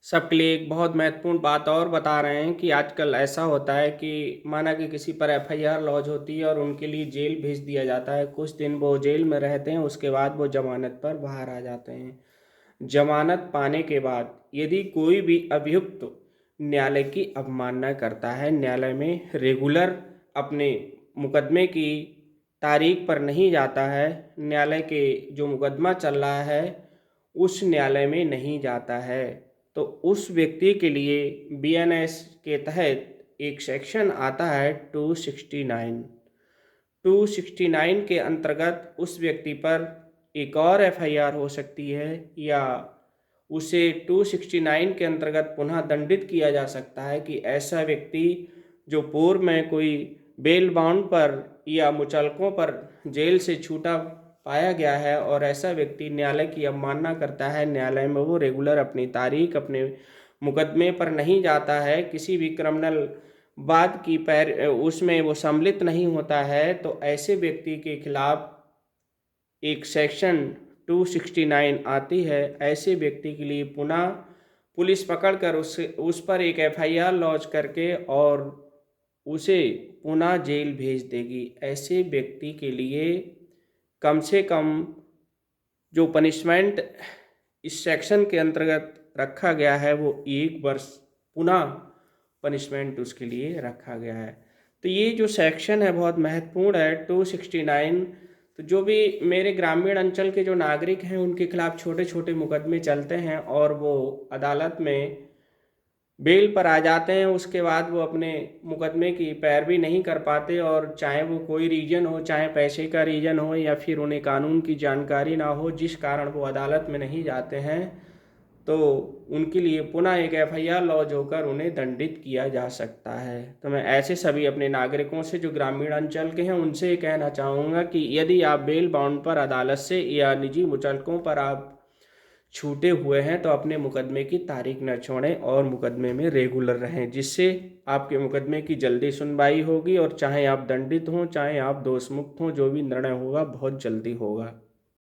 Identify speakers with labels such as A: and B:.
A: सबके लिए एक बहुत महत्वपूर्ण बात और बता रहे हैं कि आजकल ऐसा होता है कि माना कि किसी पर एफआईआर लॉन्च होती है और उनके लिए जेल भेज दिया जाता है। कुछ दिन वो जेल में रहते हैं, उसके बाद वो जमानत पर बाहर आ जाते हैं। जमानत पाने के बाद यदि कोई भी अभियुक्त न्यायालय की अवमानना करता है, न्यायालय में रेगुलर अपने मुकदमे की तारीख पर नहीं जाता है, न्यायालय के जो मुकदमा चल रहा है उस न्यायालय में नहीं जाता है, तो उस व्यक्ति के लिए बीएनएस के तहत एक सेक्शन आता है 269। 269 के अंतर्गत उस व्यक्ति पर एक और एफआईआर हो सकती है या उसे 269 के अंतर्गत पुनः दंडित किया जा सकता है कि ऐसा व्यक्ति जो पूर्व में कोई बेल बाउंड पर या मुचलकों पर जेल से छूटा पाया गया है और ऐसा व्यक्ति न्यायालय की अवमानना करता है, न्यायालय में वो रेगुलर अपनी तारीख अपने मुकदमे पर नहीं जाता है, किसी भी क्रिमिनल वाद की उसमें वो सम्मिलित नहीं होता है, तो ऐसे व्यक्ति के खिलाफ एक सेक्शन 269 आती है। ऐसे व्यक्ति के लिए पुनः पुलिस पकड़कर उस पर एक एफआईआर लॉन्च करके और उसे पुनः जेल भेज देगी। ऐसे व्यक्ति के लिए कम से कम जो पनिशमेंट इस सेक्शन के अंतर्गत रखा गया है वो 1 वर्ष पुनः पनिशमेंट उसके लिए रखा गया है। तो ये जो सेक्शन है बहुत महत्वपूर्ण है 269। तो जो भी मेरे ग्रामीण अंचल के जो नागरिक हैं उनके खिलाफ छोटे छोटे मुकदमे चलते हैं और वो अदालत में बेल पर आ जाते हैं, उसके बाद वो अपने मुकदमे की पैरवी नहीं कर पाते और चाहे वो कोई रीज़न हो, चाहे पैसे का रीज़न हो या फिर उन्हें कानून की जानकारी ना हो, जिस कारण वो अदालत में नहीं जाते हैं, तो उनके लिए पुनः एक एफआईआर लॉन्च होकर उन्हें दंडित किया जा सकता है। तो मैं ऐसे सभी अपने नागरिकों से जो ग्रामीण अंचल के हैं उनसे ये कहना चाहूँगा कि यदि आप बेल बाउंड पर अदालत से या निजी मुचलकों पर आप छूटे हुए हैं तो अपने मुकदमे की तारीख न छोड़ें और मुकदमे में रेगुलर रहें, जिससे आपके मुकदमे की जल्दी सुनवाई होगी और चाहे आप दंडित हों चाहे आप दोषमुक्त हों, जो भी निर्णय होगा बहुत जल्दी होगा।